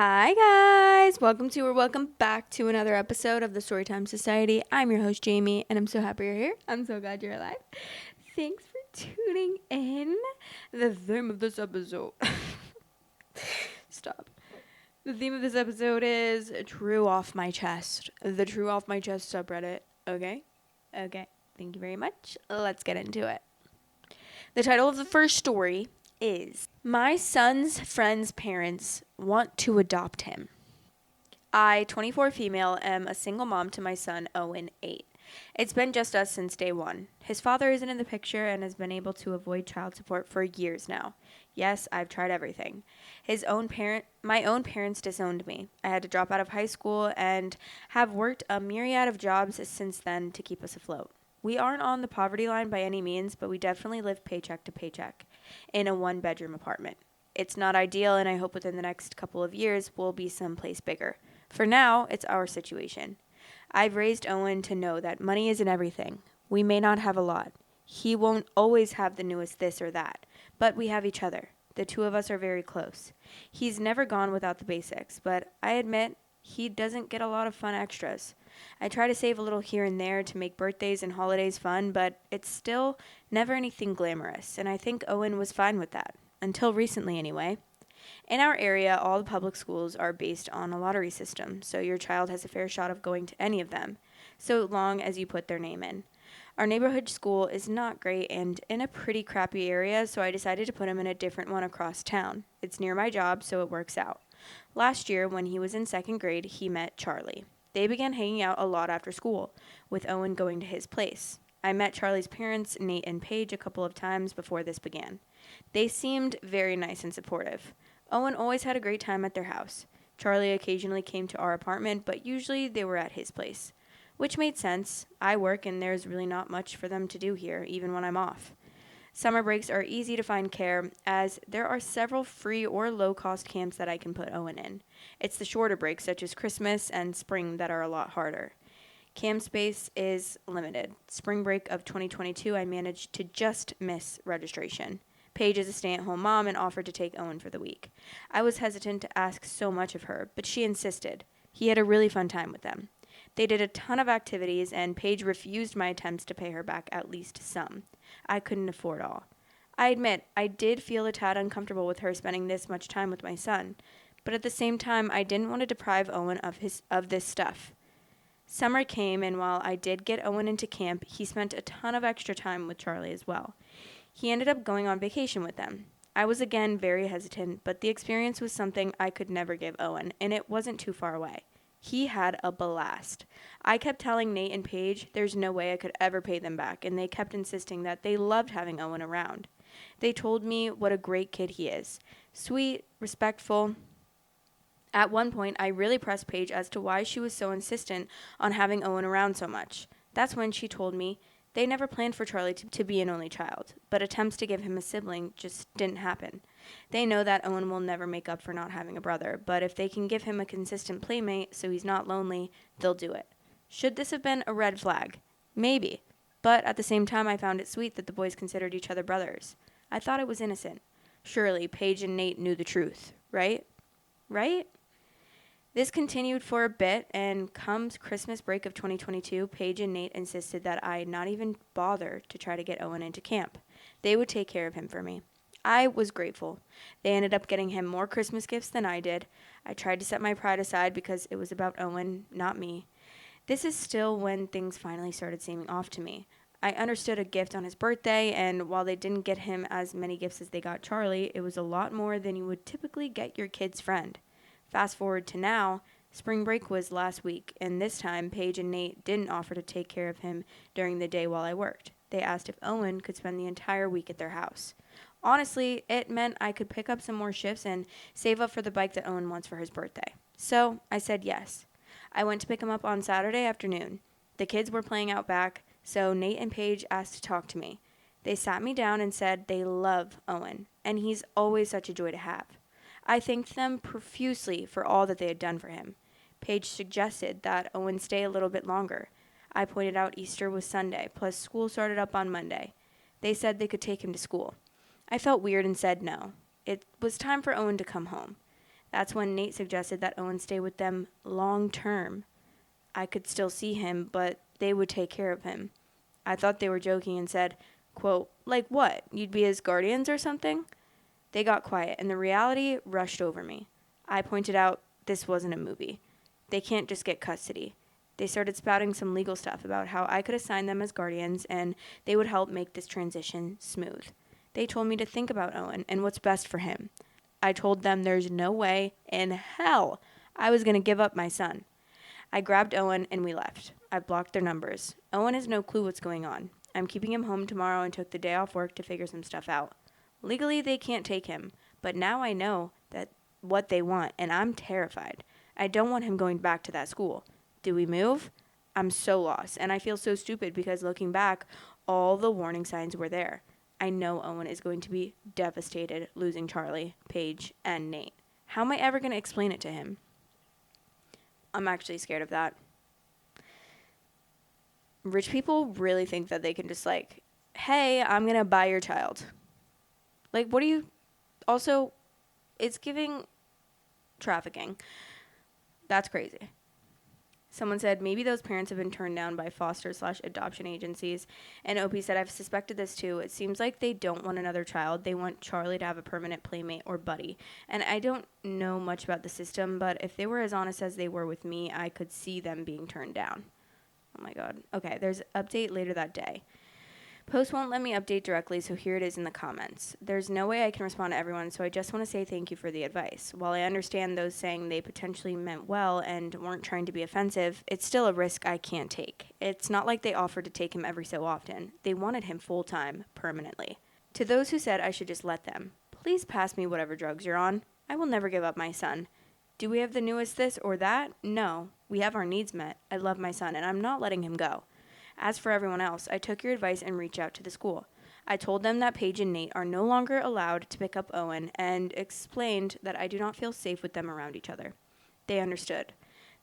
Hi guys, welcome back to another episode of the Storytime Society. I'm your host Jamie, and I'm so happy you're here. I'm so glad you're alive. Thanks for tuning in. The theme of this episode. Stop. The theme of this episode is True Off My Chest. The True Off My Chest subreddit. Okay. Thank you very much. Let's get into it. The title of the first story is My Son's Friend's Parents Want to Adopt Him. I, 24 female, am a single mom to my son, Owen, 8. It's been just us since day one. His father isn't in the picture and has been able to avoid child support for years now. Yes, I've tried everything. My own parents disowned me. I had to drop out of high school and have worked a myriad of jobs since then to keep us afloat. We aren't on the poverty line by any means, but we definitely live paycheck to paycheck in a one-bedroom apartment. It's not ideal, and I hope within the next couple of years we'll be someplace bigger. For now, it's our situation. I've raised Owen to know that money isn't everything. We may not have a lot. He won't always have the newest this or that, but we have each other. The two of us are very close. He's never gone without the basics, but I admit he doesn't get a lot of fun extras. I try to save a little here and there to make birthdays and holidays fun, but it's still never anything glamorous, and I think Owen was fine with that. Until recently, anyway. In our area, all the public schools are based on a lottery system, so your child has a fair shot of going to any of them, so long as you put their name in. Our neighborhood school is not great and in a pretty crappy area, so I decided to put him in a different one across town. It's near my job, so it works out. Last year, when he was in second grade, he met Charlie. They began hanging out a lot after school, with Owen going to his place. I met Charlie's parents, Nate and Paige, a couple of times before this began. They seemed very nice and supportive. Owen always had a great time at their house. Charlie occasionally came to our apartment, but usually they were at his place. Which made sense. I work and there's really not much for them to do here, even when I'm off. Summer breaks are easy to find care, as there are several free or low-cost camps that I can put Owen in. It's the shorter breaks, such as Christmas and spring, that are a lot harder. Camp space is limited. Spring break of 2022, I managed to just miss registration. Paige is a stay-at-home mom and offered to take Owen for the week. I was hesitant to ask so much of her, but she insisted. He had a really fun time with them. They did a ton of activities, and Paige refused my attempts to pay her back at least some. I couldn't afford all. I admit, I did feel a tad uncomfortable with her spending this much time with my son, but at the same time, I didn't want to deprive Owen of this stuff. Summer came, and while I did get Owen into camp, he spent a ton of extra time with Charlie as well. He ended up going on vacation with them. I was again very hesitant, but the experience was something I could never give Owen, and it wasn't too far away. He had a blast. I kept telling Nate and Paige there's no way I could ever pay them back, and they kept insisting that they loved having Owen around. They told me what a great kid he is. Sweet, respectful. At one point, I really pressed Paige as to why she was so insistent on having Owen around so much. That's when she told me they never planned for Charlie to be an only child, but attempts to give him a sibling just didn't happen. They know that Owen will never make up for not having a brother, but if they can give him a consistent playmate so he's not lonely, they'll do it. Should this have been a red flag? Maybe. But at the same time, I found it sweet that the boys considered each other brothers. I thought it was innocent. Surely Paige and Nate knew the truth, right? Right? This continued for a bit, and comes Christmas break of 2022, Paige and Nate insisted that I not even bother to try to get Owen into camp. They would take care of him for me. I was grateful. They ended up getting him more Christmas gifts than I did. I tried to set my pride aside because it was about Owen, not me. This is still when things finally started seeming off to me. I understood a gift on his birthday, and while they didn't get him as many gifts as they got Charlie, it was a lot more than you would typically get your kid's friend. Fast forward to now, spring break was last week, and this time Paige and Nate didn't offer to take care of him during the day while I worked. They asked if Owen could spend the entire week at their house. Honestly, it meant I could pick up some more shifts and save up for the bike that Owen wants for his birthday. So I said yes. I went to pick him up on Saturday afternoon. The kids were playing out back, so Nate and Paige asked to talk to me. They sat me down and said they love Owen, and he's always such a joy to have. I thanked them profusely for all that they had done for him. Paige suggested that Owen stay a little bit longer. I pointed out Easter was Sunday, plus school started up on Monday. They said they could take him to school. I felt weird and said no. It was time for Owen to come home. That's when Nate suggested that Owen stay with them long term. I could still see him, but they would take care of him. I thought they were joking and said, quote, like what? You'd be his guardians or something? They got quiet, and the reality rushed over me. I pointed out this wasn't a movie. They can't just get custody. They started spouting some legal stuff about how I could assign them as guardians and they would help make this transition smooth. They told me to think about Owen and what's best for him. I told them there's no way in hell I was going to give up my son. I grabbed Owen and we left. I blocked their numbers. Owen has no clue what's going on. I'm keeping him home tomorrow and took the day off work to figure some stuff out. Legally, they can't take him, but now I know that what they want, and I'm terrified. I don't want him going back to that school. Do we move? I'm so lost, and I feel so stupid because looking back, all the warning signs were there. I know Owen is going to be devastated losing Charlie, Paige, and Nate. How am I ever going to explain it to him? I'm actually scared of that. Rich people really think that they can just like, hey, I'm going to buy your child. Like, what do you... Also, it's giving trafficking. That's crazy. Someone said, maybe those parents have been turned down by foster/adoption agencies. And Opie said, I've suspected this too. It seems like they don't want another child. They want Charlie to have a permanent playmate or buddy. And I don't know much about the system, but if they were as honest as they were with me, I could see them being turned down. Oh my God. Okay, there's an update later that day. Post won't let me update directly, so here it is in the comments. There's no way I can respond to everyone, so I just want to say thank you for the advice. While I understand those saying they potentially meant well and weren't trying to be offensive, it's still a risk I can't take. It's not like they offered to take him every so often. They wanted him full-time, permanently. To those who said I should just let them, please pass me whatever drugs you're on. I will never give up my son. Do we have the newest this or that? No. We have our needs met. I love my son, and I'm not letting him go. As for everyone else, I took your advice and reached out to the school. I told them that Paige and Nate are no longer allowed to pick up Owen and explained that I do not feel safe with them around each other. They understood.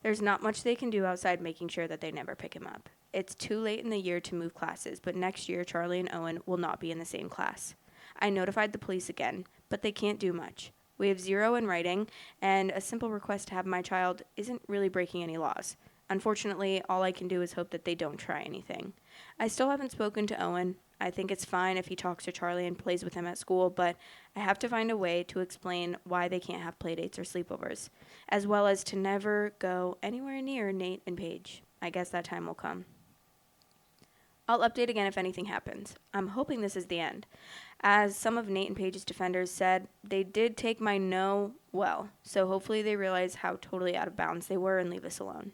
There's not much they can do outside making sure that they never pick him up. It's too late in the year to move classes, but next year Charlie and Owen will not be in the same class. I notified the police again, but they can't do much. We have 0 in writing, and a simple request to have my child isn't really breaking any laws. Unfortunately, all I can do is hope that they don't try anything. I still haven't spoken to Owen. I think it's fine if he talks to Charlie and plays with him at school, but I have to find a way to explain why they can't have playdates or sleepovers, as well as to never go anywhere near Nate and Paige. I guess that time will come. I'll update again if anything happens. I'm hoping this is the end. As some of Nate and Paige's defenders said, they did take my no well, so hopefully they realize how totally out of bounds they were and leave us alone.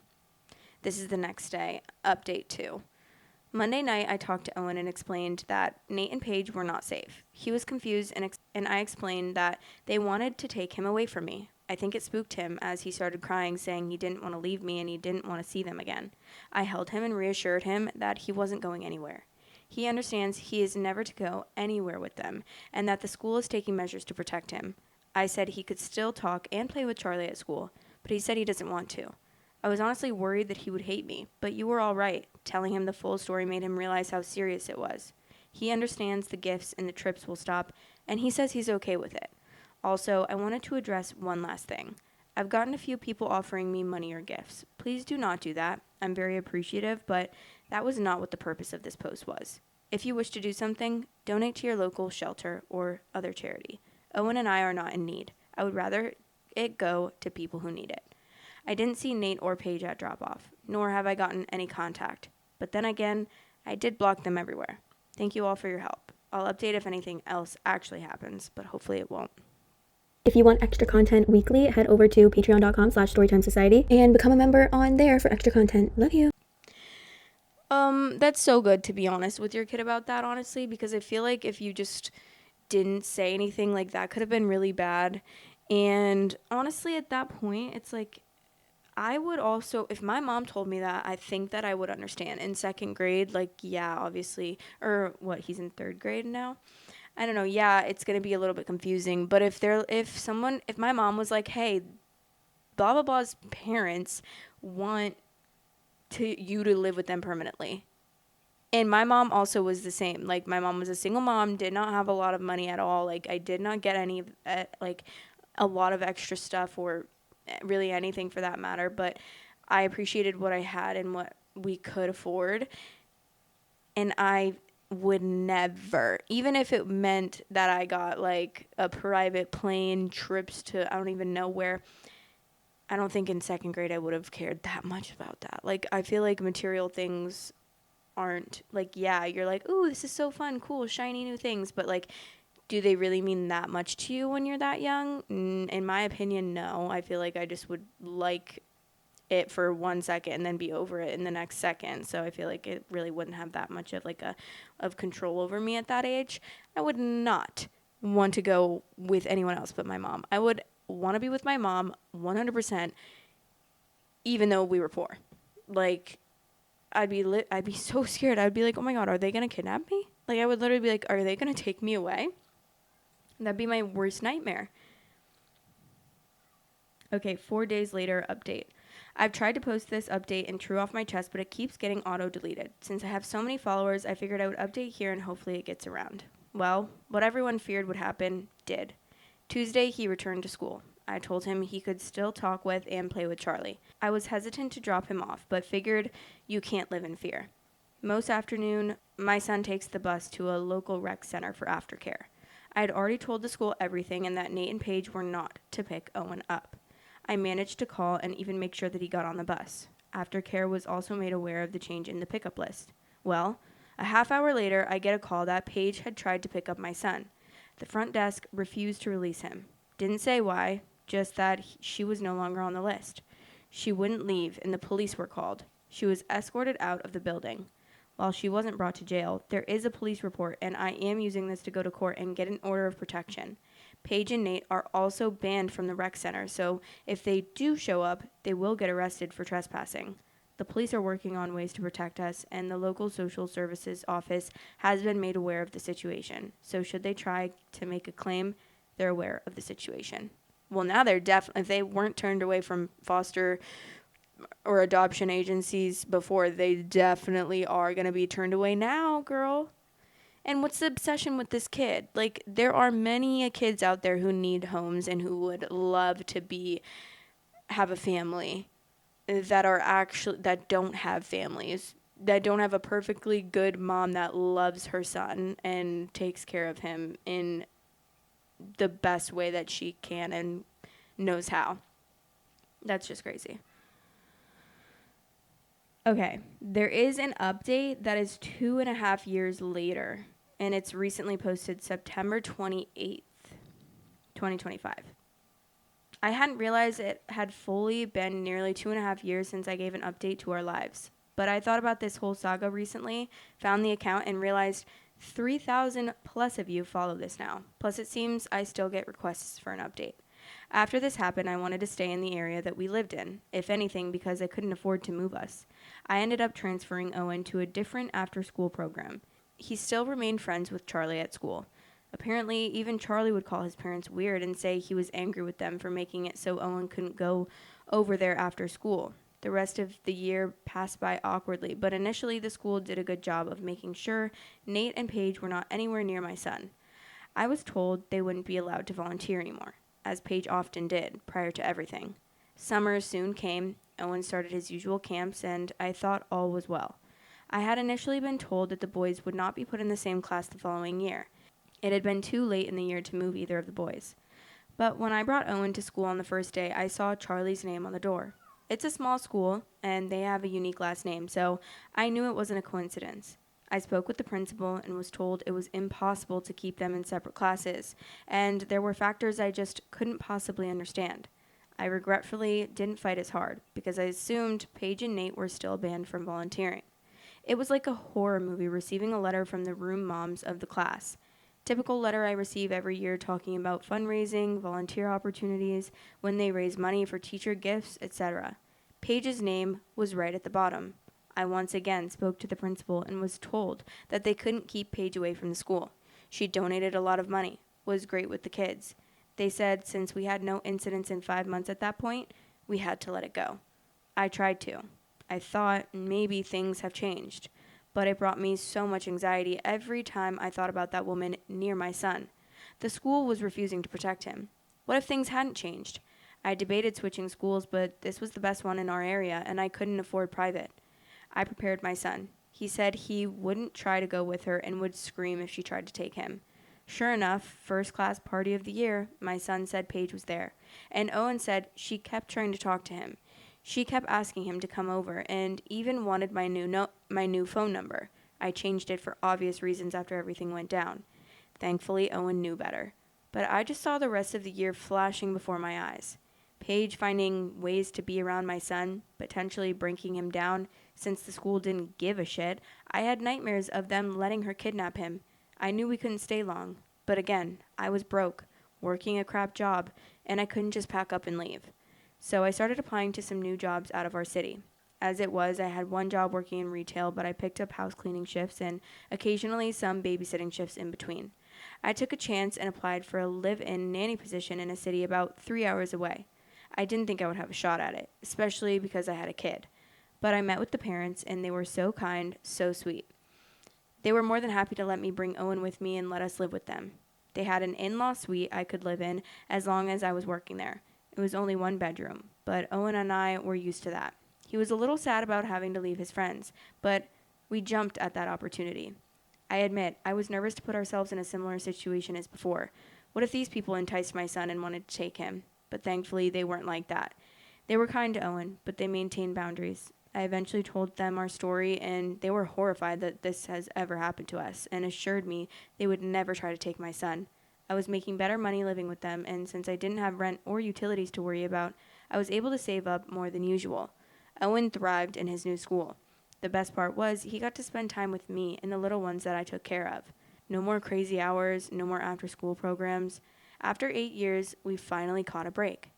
This is the next day. Update 2. Monday night, I talked to Owen and explained that Nate and Paige were not safe. He was confused, and I explained that they wanted to take him away from me. I think it spooked him as he started crying, saying he didn't want to leave me and he didn't want to see them again. I held him and reassured him that he wasn't going anywhere. He understands he is never to go anywhere with them and that the school is taking measures to protect him. I said he could still talk and play with Charlie at school, but he said he doesn't want to. I was honestly worried that he would hate me, but you were all right. Telling him the full story made him realize how serious it was. He understands the gifts and the trips will stop, and he says he's okay with it. Also, I wanted to address one last thing. I've gotten a few people offering me money or gifts. Please do not do that. I'm very appreciative, but that was not what the purpose of this post was. If you wish to do something, donate to your local shelter or other charity. Owen and I are not in need. I would rather it go to people who need it. I didn't see Nate or Paige at drop-off, nor have I gotten any contact. But then again, I did block them everywhere. Thank you all for your help. I'll update if anything else actually happens, but hopefully it won't. If you want extra content weekly, head over to patreon.com/storytimesociety and become a member on there for extra content. Love you. That's so good to be honest with your kid about that, honestly, because I feel like if you just didn't say anything, like that could have been really bad. And honestly, at that point, it's like, I would also, if my mom told me that, I think that I would understand. In 2nd grade, like, yeah, obviously, or what, he's in 3rd grade now? I don't know, yeah, it's going to be a little bit confusing, but if my mom was like, hey, blah, blah, blah's parents want you to live with them permanently. And my mom also was the same. Like, my mom was a single mom, did not have a lot of money at all. Like, I did not get any, like, a lot of extra stuff or really anything for that matter, but I appreciated what I had and what we could afford. And I would never, even if it meant that I got like a private plane, trips to I don't even know where, I don't think in second grade I would have cared that much about that. Like, I feel like material things aren't like, yeah, you're like, ooh, this is so fun, cool, shiny new things, but like, do they really mean that much to you when you're that young? In my opinion, no. I feel like I just would like it for 1 second and then be over it in the next second. So I feel like it really wouldn't have that much of like of control over me at that age. I would not want to go with anyone else but my mom. I would want to be with my mom 100%, even though we were poor. Like, I'd be so scared. I'd be like, oh my God, are they going to kidnap me? Like, I would literally be like, are they going to take me away? That'd be my worst nightmare. Okay, 4 days later, update. I've tried to post this update in TrueOffMyChest, but it keeps getting auto-deleted. Since I have so many followers, I figured I would update here and hopefully it gets around. Well, what everyone feared would happen, did. Tuesday, he returned to school. I told him he could still talk with and play with Charlie. I was hesitant to drop him off, but figured you can't live in fear. Most afternoon, my son takes the bus to a local rec center for aftercare. I had already told the school everything and that Nate and Paige were not to pick Owen up. I managed to call and even make sure that he got on the bus. Aftercare was also made aware of the change in the pickup list. Well, a half hour later, I get a call that Paige had tried to pick up my son. The front desk refused to release him. Didn't say why, just that she was no longer on the list. She wouldn't leave, and the police were called. She was escorted out of the building. While she wasn't brought to jail, there is a police report, and I am using this to go to court and get an order of protection. Paige and Nate are also banned from the rec center, so if they do show up, they will get arrested for trespassing. The police are working on ways to protect us, and the local social services office has been made aware of the situation. So should they try to make a claim, they're aware of the situation. Well, now they're definitely, if they weren't turned away from foster or adoption agencies before, they definitely are going to be turned away now, girl. And what's the obsession with this kid? Like, there are many kids out there who need homes and who would love to have a family that don't have families, that don't have a perfectly good mom that loves her son and takes care of him in the best way that she can and knows how. That's just crazy. Okay, there is an update that is 2.5 years later, and it's recently posted September 28th, 2025. I hadn't realized it had fully been nearly 2.5 years since I gave an update to our lives, but I thought about this whole saga recently, found the account, and realized 3,000 plus of you follow this now. Plus, it seems I still get requests for an update. After this happened, I wanted to stay in the area that we lived in, if anything, because I couldn't afford to move us. I ended up transferring Owen to a different after-school program. He still remained friends with Charlie at school. Apparently, even Charlie would call his parents weird and say he was angry with them for making it so Owen couldn't go over there after school. The rest of the year passed by awkwardly, but initially the school did a good job of making sure Nate and Paige were not anywhere near my son. I was told they wouldn't be allowed to volunteer anymore, as Paige often did prior to everything. Summer soon came. Owen started his usual camps, and I thought all was well. I had initially been told that the boys would not be put in the same class the following year. It had been too late in the year to move either of the boys. But when I brought Owen to school on the first day, I saw Charlie's name on the door. It's a small school, and they have a unique last name, so I knew it wasn't a coincidence. I spoke with the principal and was told it was impossible to keep them in separate classes, and there were factors I just couldn't possibly understand. I regretfully didn't fight as hard, because I assumed Paige and Nate were still banned from volunteering. It was like a horror movie receiving a letter from the room moms of the class. Typical letter I receive every year talking about fundraising, volunteer opportunities, when they raise money for teacher gifts, etc. Paige's name was right at the bottom. I once again spoke to the principal and was told that they couldn't keep Paige away from the school. She donated a lot of money, was great with the kids. They said since we had no incidents in 5 months at that point, we had to let it go. I tried to. I thought maybe things have changed, but it brought me so much anxiety every time I thought about that woman near my son. The school was refusing to protect him. What if things hadn't changed? I debated switching schools, but this was the best one in our area, and I couldn't afford private. I prepared my son. He said he wouldn't try to go with her and would scream if she tried to take him. Sure enough, first class party of the year, my son said Paige was there, and Owen said she kept trying to talk to him. She kept asking him to come over and even wanted my new phone number. I changed it for obvious reasons after everything went down. Thankfully, Owen knew better. But I just saw the rest of the year flashing before my eyes. Paige finding ways to be around my son, potentially breaking him down since the school didn't give a shit. I had nightmares of them letting her kidnap him. I knew we couldn't stay long. But again, I was broke, working a crap job, and I couldn't just pack up and leave. So I started applying to some new jobs out of our city. As it was, I had one job working in retail, but I picked up house cleaning shifts and occasionally some babysitting shifts in between. I took a chance and applied for a live-in nanny position in a city about 3 hours away. I didn't think I would have a shot at it, especially because I had a kid. But I met with the parents, and they were so kind, so sweet. They were more than happy to let me bring Owen with me and let us live with them. They had an in-law suite I could live in as long as I was working there. It was only one bedroom, but Owen and I were used to that. He was a little sad about having to leave his friends, but we jumped at that opportunity. I admit, I was nervous to put ourselves in a similar situation as before. What if these people enticed my son and wanted to take him? But thankfully, they weren't like that. They were kind to Owen, but they maintained boundaries. I eventually told them our story, and they were horrified that this has ever happened to us, and assured me they would never try to take my son. I was making better money living with them, and since I didn't have rent or utilities to worry about, I was able to save up more than usual. Owen thrived in his new school. The best part was he got to spend time with me and the little ones that I took care of. No more crazy hours, no more after-school programs. After 8 years, we finally caught a break.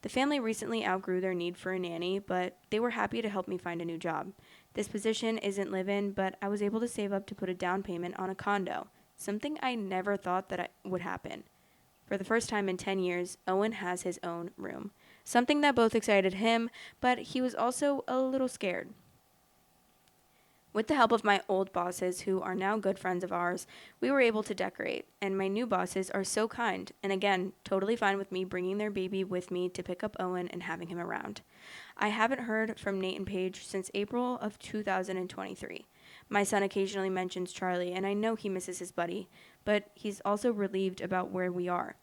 The family recently outgrew their need for a nanny, but they were happy to help me find a new job. This position isn't live-in, but I was able to save up to put a down payment on a condo, something I never thought that would happen. For the first time in 10 years, Owen has his own room, something that both excited him, but he was also a little scared. With the help of my old bosses, who are now good friends of ours, we were able to decorate, and my new bosses are so kind, and again, totally fine with me bringing their baby with me to pick up Owen and having him around. I haven't heard from Nate and Paige since April of 2023. My son occasionally mentions Charlie, and I know he misses his buddy, but he's also relieved about where we are.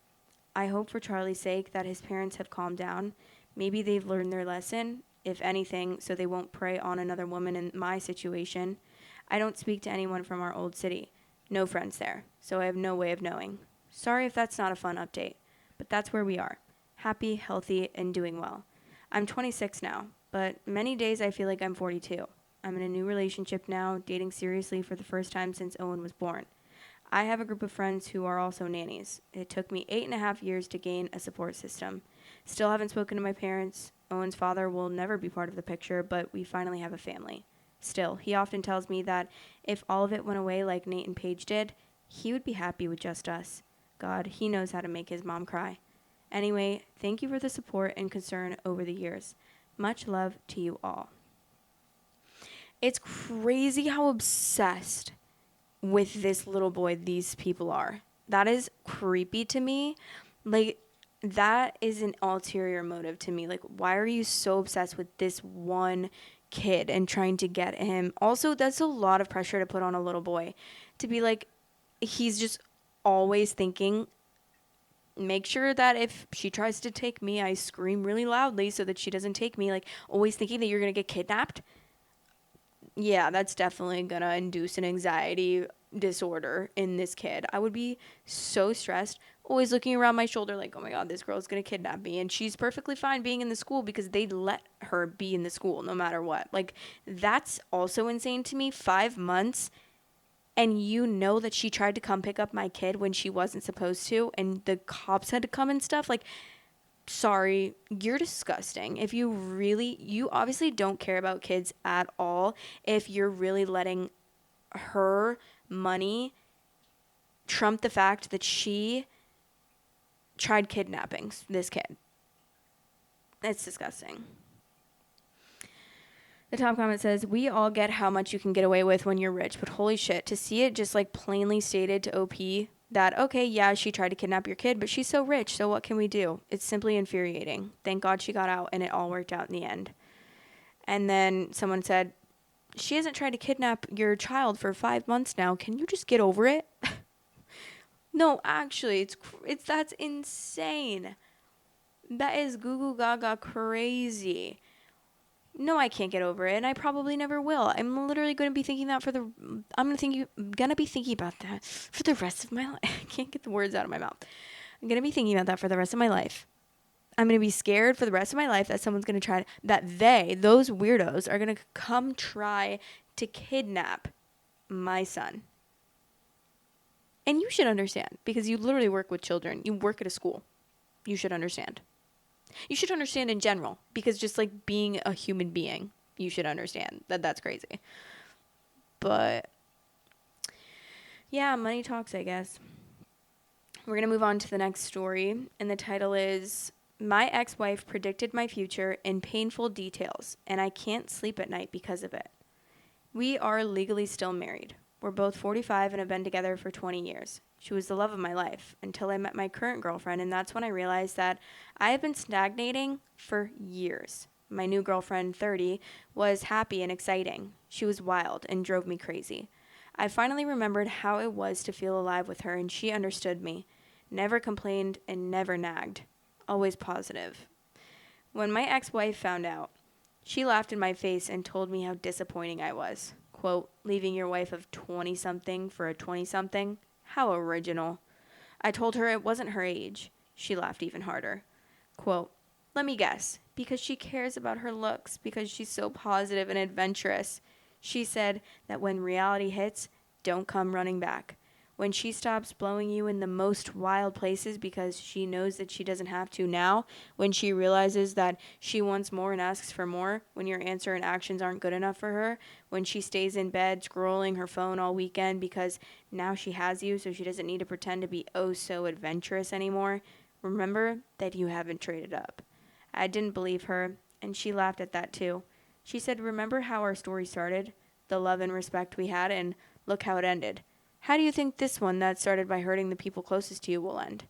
I hope for Charlie's sake that his parents have calmed down. Maybe they've learned their lesson, if anything, so they won't prey on another woman in my situation. I don't speak to anyone from our old city. No friends there, so I have no way of knowing. Sorry if that's not a fun update, but that's where we are. Happy, healthy, and doing well. I'm 26 now, but many days I feel like I'm 42. I'm in a new relationship now, dating seriously for the first time since Owen was born. I have a group of friends who are also nannies. It took me 8.5 years to gain a support system. Still haven't spoken to my parents. Owen's father will never be part of the picture, but we finally have a family. Still, he often tells me that if all of it went away like Nate and Paige did, he would be happy with just us. God, he knows how to make his mom cry. Anyway, thank you for the support and concern over the years. Much love to you all. It's crazy how obsessed with this little boy these people are. That is creepy to me. Like, that is an ulterior motive to me. Like, why are you so obsessed with this one kid and trying to get him? Also, that's a lot of pressure to put on a little boy. To be like, he's just always thinking, make sure that if she tries to take me, I scream really loudly so that she doesn't take me. Like, always thinking that you're going to get kidnapped. Yeah, that's definitely going to induce an anxiety disorder in this kid. I would be so stressed, always looking around my shoulder like, oh my God, this girl's going to kidnap me. And she's perfectly fine being in the school because they let her be in the school no matter what. Like, that's also insane to me. 5 months, and you know that she tried to come pick up my kid when she wasn't supposed to, and the cops had to come and stuff. Like, sorry, you're disgusting. If you obviously don't care about kids at all if you're really letting her money trump the fact that she tried kidnapping this kid. It's disgusting. The top comment says, we all get how much you can get away with when you're rich, but holy shit, to see it just like plainly stated to OP, that, okay, yeah, she tried to kidnap your kid, but she's so rich, so what can we do? It's simply infuriating. Thank God she got out and it all worked out in the end. And then someone said, she hasn't tried to kidnap your child for 5 months now. Can you just get over it? No, actually, it's that's insane. That is goo goo gaga crazy. No, I can't get over it, and I probably never will. I'm literally going to be thinking that gonna be thinking about that for the rest of my life. I can't get the words out of my mouth. I'm gonna be thinking about that for the rest of my life. I'm gonna be scared for the rest of my life that someone's gonna those weirdos, are gonna come try to kidnap my son. And you should understand, because you literally work with children. You work at a school. You should understand. You should understand in general, because just like being a human being, you should understand that that's crazy. But yeah, money talks, I guess. We're going to move on to the next story, and the title is My Ex-Wife Predicted My Future in Painful Details, and I Can't Sleep at Night Because of It. We are legally still married. We're both 45 and have been together for 20 years. She was the love of my life until I met my current girlfriend, and that's when I realized that I have been stagnating for years. My new girlfriend, 30, was happy and exciting. She was wild and drove me crazy. I finally remembered how it was to feel alive with her, and she understood me. Never complained and never nagged. Always positive. When my ex-wife found out, she laughed in my face and told me how disappointing I was. Quote, leaving your wife of 20-something for a 20-something? How original. I told her it wasn't her age. She laughed even harder. Quote, let me guess, because she cares about her looks, because she's so positive and adventurous. She said that when reality hits, don't come running back. When she stops blowing you in the most wild places because she knows that she doesn't have to now, when she realizes that she wants more and asks for more, when your answer and actions aren't good enough for her, when she stays in bed scrolling her phone all weekend because now she has you so she doesn't need to pretend to be oh so adventurous anymore, remember that you haven't traded up. I didn't believe her, and she laughed at that too. She said, remember how our story started? The love and respect we had, and look how it ended. How do you think this one that started by hurting the people closest to you will end?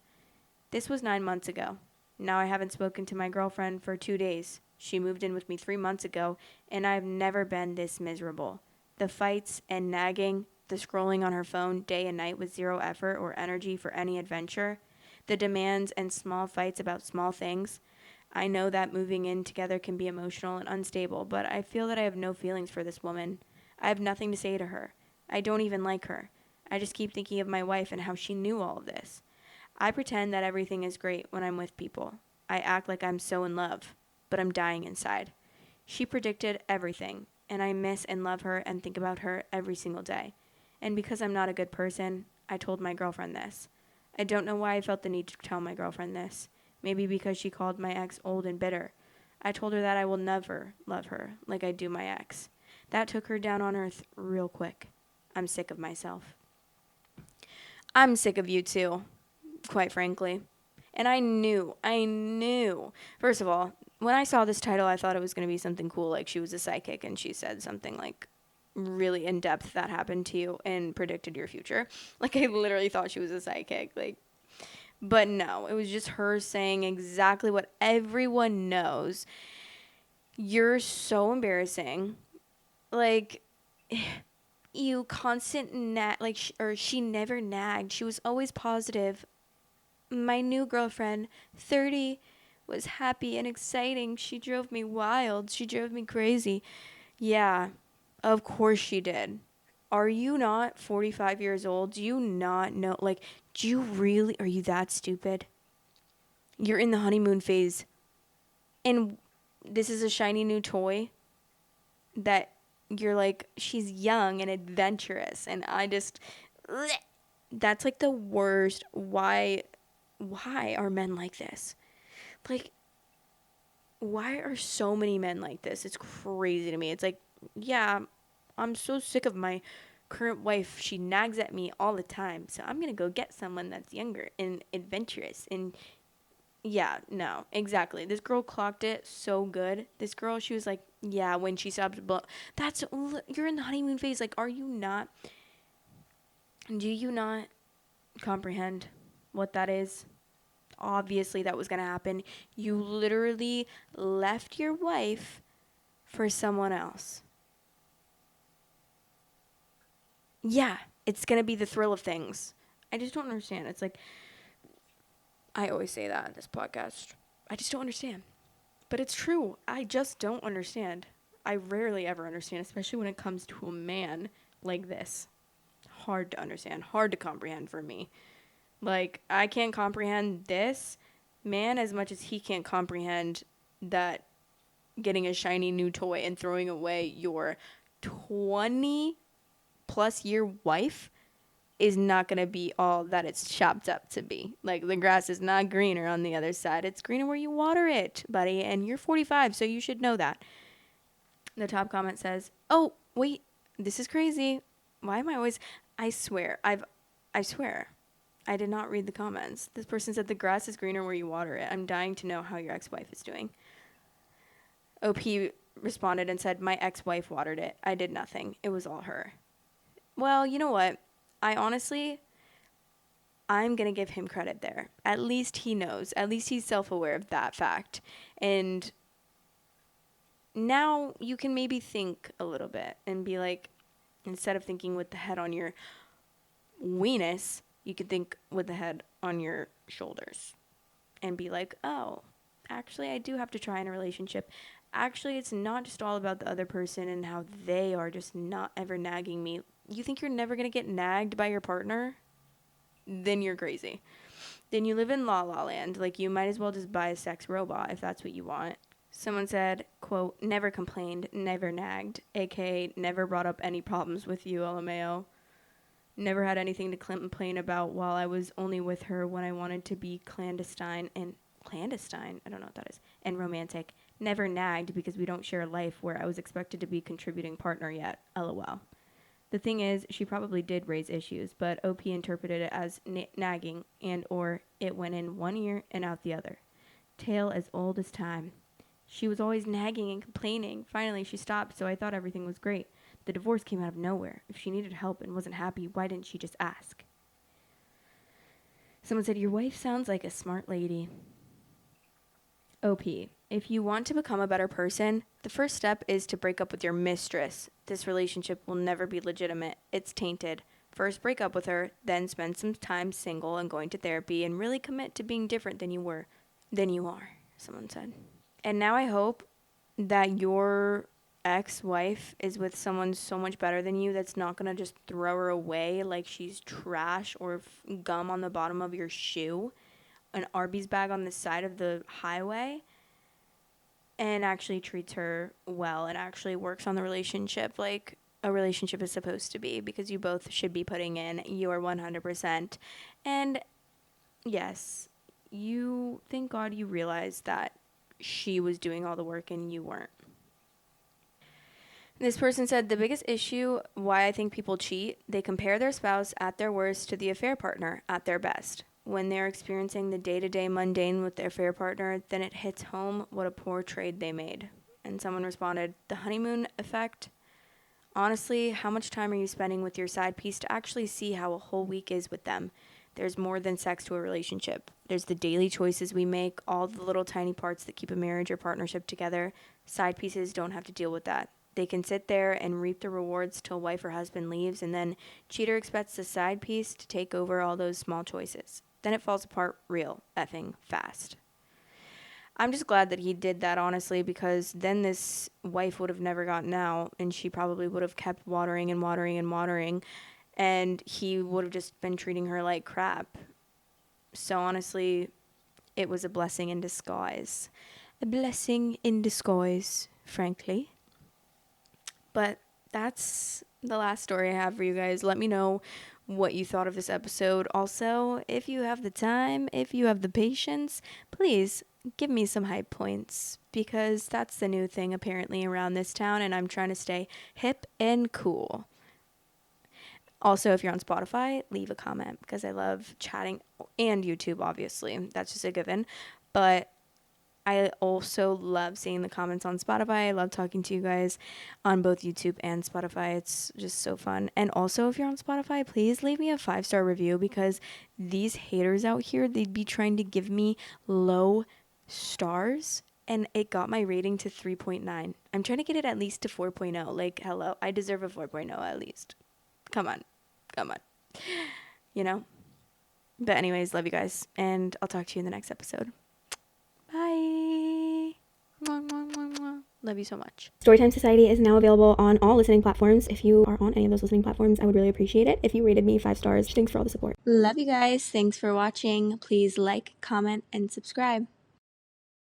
This was 9 months ago. Now I haven't spoken to my girlfriend for 2 days. She moved in with me 3 months ago, and I've never been this miserable. The fights and nagging, the scrolling on her phone day and night with zero effort or energy for any adventure, the demands and small fights about small things. I know that moving in together can be emotional and unstable, but I feel that I have no feelings for this woman. I have nothing to say to her. I don't even like her. I just keep thinking of my wife and how she knew all of this. I pretend that everything is great when I'm with people. I act like I'm so in love, but I'm dying inside. She predicted everything, and I miss and love her and think about her every single day. And because I'm not a good person, I told my girlfriend this. I don't know why I felt the need to tell my girlfriend this. Maybe because she called my ex old and bitter. I told her that I will never love her like I do my ex. That took her down on earth real quick. I'm sick of myself. I'm sick of you too, quite frankly. And I knew. First of all, when I saw this title, I thought it was going to be something cool, like she was a psychic and she said something like really in depth that happened to you and predicted your future. Like I literally thought she was a psychic, but no, it was just her saying exactly what everyone knows. You're so embarrassing. Like you constant she never nagged. She was always positive. My new girlfriend, 30, was happy and exciting. She drove me wild. She drove me crazy. Yeah, of course she did. Are you not 45 years old? Do you not know? Are you that stupid? You're in the honeymoon phase. And this is a shiny new toy that you're like, she's young and adventurous. And that's like the worst. Why are men like this? Like, why are so many men like this? It's crazy to me. It's like, yeah, I'm so sick of my current wife. She nags at me all the time. So I'm going to go get someone that's younger and adventurous. And yeah, no, exactly. This girl clocked it so good. This girl, she was like, yeah, when she stopped, you're in the honeymoon phase. Like, do you not comprehend what that is. Obviously, that was going to happen. You literally left your wife for someone else. Yeah, it's going to be the thrill of things. I just don't understand. It's like, I always say that in this podcast. I just don't understand. But it's true. I just don't understand. I rarely ever understand, especially when it comes to a man like this. Hard to understand, hard to comprehend for me. Like, I can't comprehend this man as much as he can't comprehend that getting a shiny new toy and throwing away your 20 plus year wife is not going to be all that it's chopped up to be. Like, the grass is not greener on the other side. It's greener where you water it, buddy. And you're 45, so you should know that. The top comment says, "Oh, wait, this is crazy. Why am I always... I swear, I swear. I did not read the comments. This person said the grass is greener where you water it. I'm dying to know how your ex-wife is doing." OP responded and said, "My ex-wife watered it. I did nothing. It was all her." Well, you know what? I'm going to give him credit there. At least he knows. At least he's self-aware of that fact. And now you can maybe think a little bit and be like, instead of thinking with the head on your weenus, you could think with the head on your shoulders and be like, oh, actually, I do have to try in a relationship. Actually, it's not just all about the other person and how they are just not ever nagging me. You think you're never going to get nagged by your partner? Then you're crazy. Then you live in La La Land. Like, you might as well just buy a sex robot if that's what you want. Someone said, quote, "Never complained, never nagged, aka never brought up any problems with you, LMAO. Never had anything to complain about while I was only with her when I wanted to be clandestine, I don't know what that is, and romantic. Never nagged because we don't share a life where I was expected to be contributing partner yet, LOL. The thing is, she probably did raise issues, but OP interpreted it as nagging and or it went in one ear and out the other. Tale as old as time. She was always nagging and complaining. Finally, she stopped, so I thought everything was great. The divorce came out of nowhere. If she needed help and wasn't happy, why didn't she just ask?" Someone said, "Your wife sounds like a smart lady." OP, if you want to become a better person, the first step is to break up with your mistress. This relationship will never be legitimate. It's tainted. First, break up with her, then spend some time single and going to therapy and really commit to being different than you are, someone said. And now I hope that your ex-wife is with someone so much better than you that's not going to just throw her away like she's trash or gum on the bottom of your shoe, an Arby's bag on the side of the highway, and actually treats her well and actually works on the relationship like a relationship is supposed to be, because you both should be putting in your 100%. And yes, you, thank God you realized that she was doing all the work and you weren't. This person said, "The biggest issue why I think people cheat, they compare their spouse at their worst to the affair partner at their best. When they're experiencing the day-to-day mundane with their affair partner, then it hits home what a poor trade they made." And someone responded, "The honeymoon effect. Honestly, how much time are you spending with your side piece to actually see how a whole week is with them? There's more than sex to a relationship. There's the daily choices we make, all the little tiny parts that keep a marriage or partnership together. Side pieces don't have to deal with that. They can sit there and reap the rewards till wife or husband leaves, and then cheater expects the side piece to take over all those small choices. Then it falls apart real effing fast." I'm just glad that he did that, honestly, because then this wife would have never gotten out, and she probably would have kept watering and watering and watering, and he would have just been treating her like crap. So honestly, it was a blessing in disguise. A blessing in disguise, frankly. But that's the last story I have for you guys. Let me know what you thought of this episode. Also, if you have the time, if you have the patience, please give me some hype points, because that's the new thing apparently around this town, and I'm trying to stay hip and cool. Also, if you're on Spotify, leave a comment, because I love chatting, and YouTube, obviously. That's just a given. But I also love seeing the comments on Spotify. I love talking to you guys on both YouTube and Spotify. It's just so fun. And also, if you're on Spotify, please leave me a 5-star review, because these haters out here, they'd be trying to give me low stars, and it got my rating to 3.9. I'm trying to get it at least to 4.0. Like, hello, I deserve a 4.0 at least. Come on. You know? But anyways, love you guys, and I'll talk to you in the next episode. Bye. Mwah, mwah, mwah, mwah. Love you so much. Storytime Society is now available on all listening platforms. If you are on any of those listening platforms, I would really appreciate it if you rated me 5 stars. Thanks for all the support. Love you guys. Thanks for watching. Please like, comment, and subscribe.